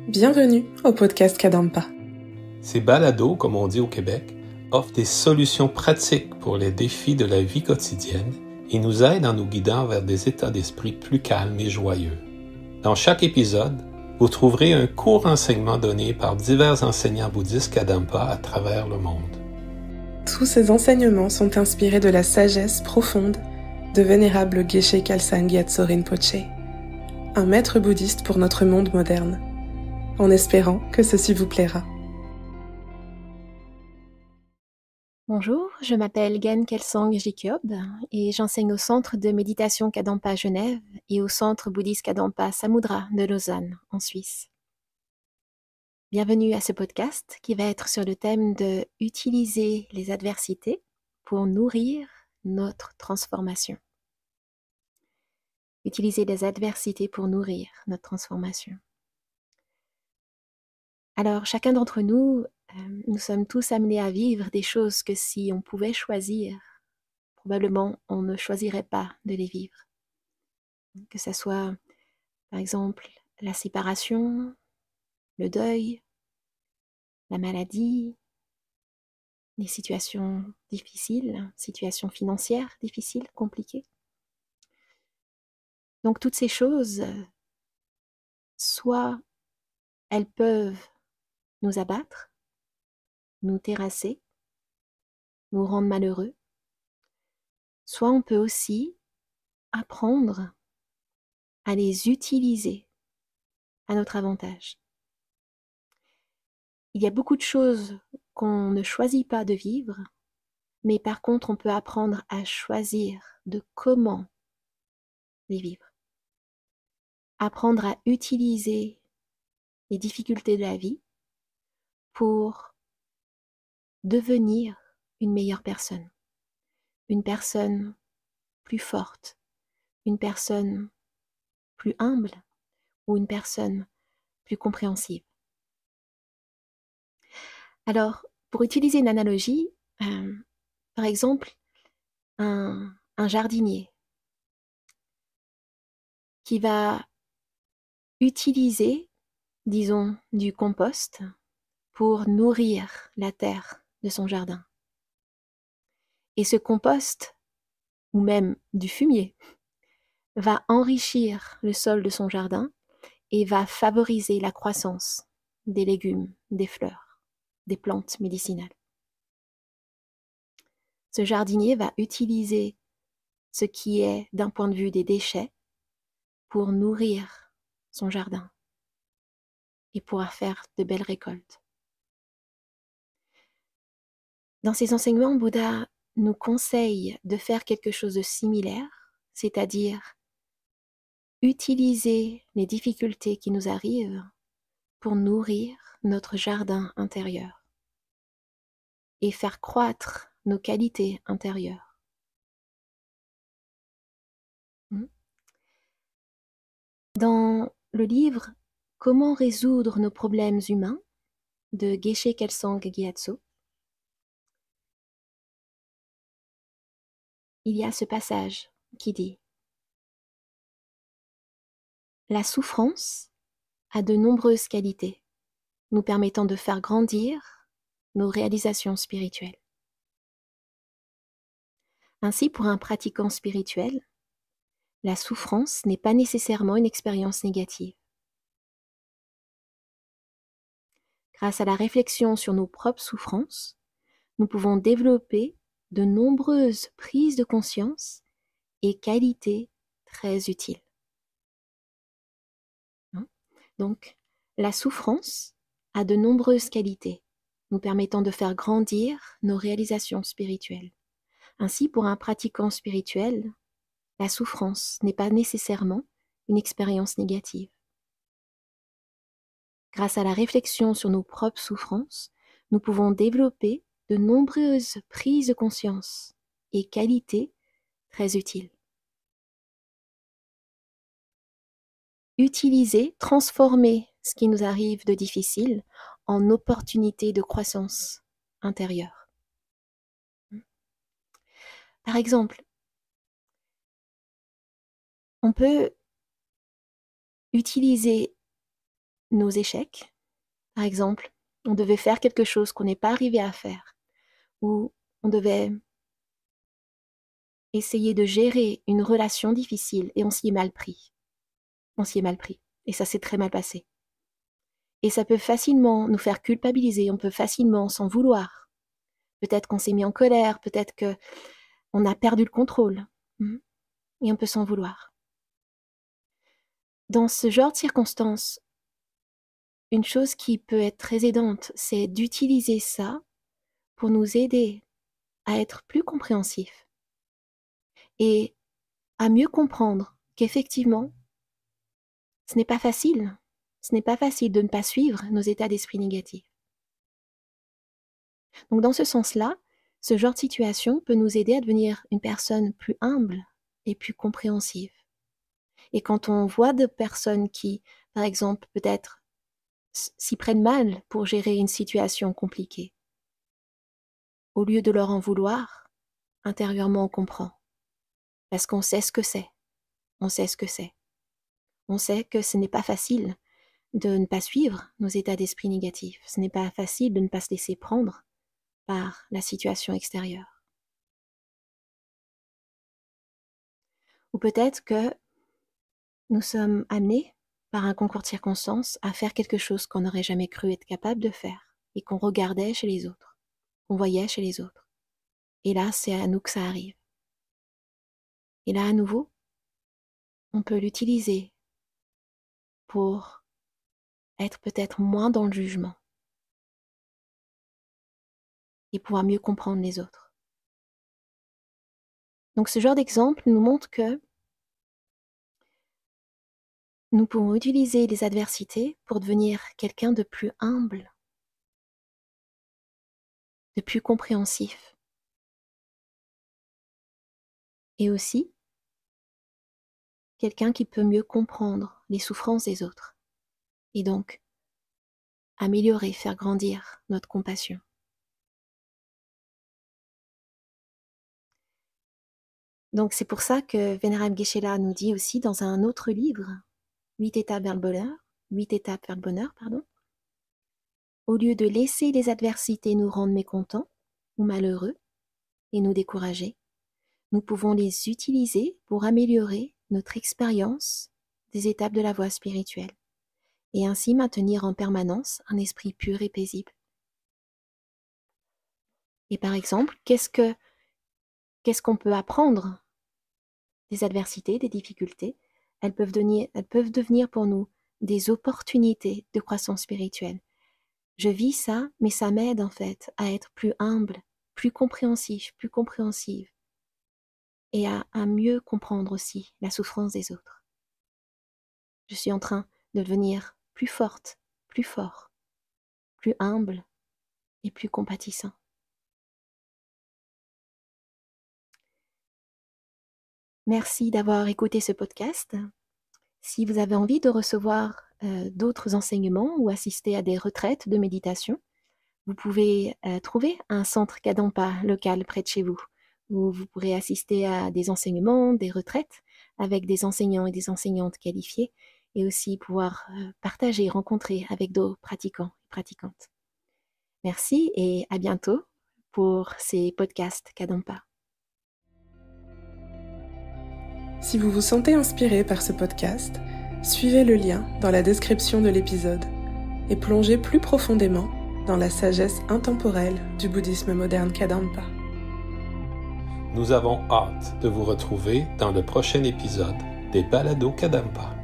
Bienvenue au podcast Kadampa. Ces balados, comme on dit au Québec, offrent des solutions pratiques pour les défis de la vie quotidienne et nous aident en nous guidant vers des états d'esprit plus calmes et joyeux. Dans chaque épisode, vous trouverez un court enseignement donné par divers enseignants bouddhistes Kadampa à travers le monde. Tous ces enseignements sont inspirés de la sagesse profonde de vénérable Geshe Khalsang Gyatso Rinpoche, un maître bouddhiste pour notre monde moderne, en espérant que ceci vous plaira. Bonjour, je m'appelle Gen Kelsang Jikyob et j'enseigne au Centre de méditation Kadampa à Genève et au Centre bouddhiste Kadampa Samudra de Lausanne, en Suisse. Bienvenue à ce podcast qui va être sur le thème de utiliser les adversités pour nourrir notre transformation. Utiliser les adversités pour nourrir notre transformation. Alors, chacun d'entre nous, nous sommes tous amenés à vivre des choses que si on pouvait choisir, probablement on ne choisirait pas de les vivre. Que ce soit, par exemple, la séparation, le deuil, la maladie, les situations difficiles, situations financières difficiles, compliquées. Donc toutes ces choses, soit elles peuvent nous abattre, nous terrasser, nous rendre malheureux, soit on peut aussi apprendre à les utiliser à notre avantage. Il y a beaucoup de choses qu'on ne choisit pas de vivre, mais par contre on peut apprendre à choisir de comment les vivre. Apprendre à utiliser les difficultés de la vie pour devenir une meilleure personne, une personne plus forte, une personne plus humble ou une personne plus compréhensive. Alors, pour utiliser une analogie, par exemple, un jardinier qui va utiliser, disons, du compost pour nourrir la terre de son jardin. Et ce compost, ou même du fumier, va enrichir le sol de son jardin et va favoriser la croissance des légumes, des fleurs, des plantes médicinales. Ce jardinier va utiliser ce qui est, d'un point de vue des déchets, pour nourrir son jardin et pouvoir faire de belles récoltes. Dans ses enseignements, Bouddha nous conseille de faire quelque chose de similaire, c'est-à-dire utiliser les difficultés qui nous arrivent pour nourrir notre jardin intérieur et faire croître nos qualités intérieures. Dans le livre « Comment résoudre nos problèmes humains » de Geshe Kelsang Gyatso, il y a ce passage qui dit « La souffrance a de nombreuses qualités, nous permettant de faire grandir nos réalisations spirituelles. Ainsi, pour un pratiquant spirituel, la souffrance n'est pas nécessairement une expérience négative. Grâce à la réflexion sur nos propres souffrances, nous pouvons développer de nombreuses prises de conscience et qualités très utiles. Donc, la souffrance a de nombreuses qualités, nous permettant de faire grandir nos réalisations spirituelles. Ainsi, pour un pratiquant spirituel, la souffrance n'est pas nécessairement une expérience négative. Grâce à la réflexion sur nos propres souffrances, nous pouvons développer de nombreuses prises de conscience et qualités très utiles. Utiliser, transformer ce qui nous arrive de difficile en opportunité de croissance intérieure. Par exemple, on peut utiliser nos échecs. Par exemple, on devait faire quelque chose qu'on n'est pas arrivé à faire, ou on devait essayer de gérer une relation difficile et on s'y est mal pris. On s'y est mal pris et ça s'est très mal passé. Et ça peut facilement nous faire culpabiliser, on peut facilement s'en vouloir. Peut-être qu'on s'est mis en colère, peut-être qu'on a perdu le contrôle. Et on peut s'en vouloir. Dans ce genre de circonstances, une chose qui peut être très aidante, c'est d'utiliser ça pour nous aider à être plus compréhensifs et à mieux comprendre qu'effectivement, ce n'est pas facile. Ce n'est pas facile de ne pas suivre nos états d'esprit négatifs. Donc dans ce sens-là, ce genre de situation peut nous aider à devenir une personne plus humble et plus compréhensive. Et quand on voit des personnes qui, par exemple, peut-être s'y prennent mal pour gérer une situation compliquée, au lieu de leur en vouloir, intérieurement on comprend. Parce qu'on sait ce que c'est. On sait ce que c'est. On sait que ce n'est pas facile de ne pas suivre nos états d'esprit négatifs. Ce n'est pas facile de ne pas se laisser prendre par la situation extérieure. Ou peut-être que nous sommes amenés, par un concours de circonstances, à faire quelque chose qu'on n'aurait jamais cru être capable de faire et qu'on regardait chez les autres, qu'on voyait chez les autres. Et là, c'est à nous que ça arrive. Et là, à nouveau, on peut l'utiliser pour être peut-être moins dans le jugement et pouvoir mieux comprendre les autres. Donc ce genre d'exemple nous montre que nous pouvons utiliser les adversités pour devenir quelqu'un de plus humble, de plus compréhensif. Et aussi, quelqu'un qui peut mieux comprendre les souffrances des autres. Et donc, améliorer, faire grandir notre compassion. Donc c'est pour ça que Vénérable Geshe-la nous dit aussi dans un autre livre, 8 étapes vers le bonheur, au lieu de laisser les adversités nous rendre mécontents ou malheureux et nous décourager, nous pouvons les utiliser pour améliorer notre expérience des étapes de la voie spirituelle et ainsi maintenir en permanence un esprit pur et paisible. Et par exemple, qu'est-ce qu'on peut apprendre des adversités, des difficultés? Elles peuvent devenir pour nous des opportunités de croissance spirituelle. Je vis ça, mais ça m'aide en fait à être plus humble, plus compréhensif, plus compréhensive et à mieux comprendre aussi la souffrance des autres. Je suis en train de devenir plus forte, plus fort, plus humble et plus compatissant. Merci d'avoir écouté ce podcast. Si vous avez envie de recevoir d'autres enseignements ou assister à des retraites de méditation, vous pouvez trouver un centre Kadampa local près de chez vous, où vous pourrez assister à des enseignements, des retraites avec des enseignants et des enseignantes qualifiés, et aussi pouvoir partager, rencontrer avec d'autres pratiquants et pratiquantes. Merci et à bientôt pour ces podcasts Kadampa. Si vous vous sentez inspiré par ce podcast, suivez le lien dans la description de l'épisode et plongez plus profondément dans la sagesse intemporelle du bouddhisme moderne Kadampa. Nous avons hâte de vous retrouver dans le prochain épisode des Balados Kadampa.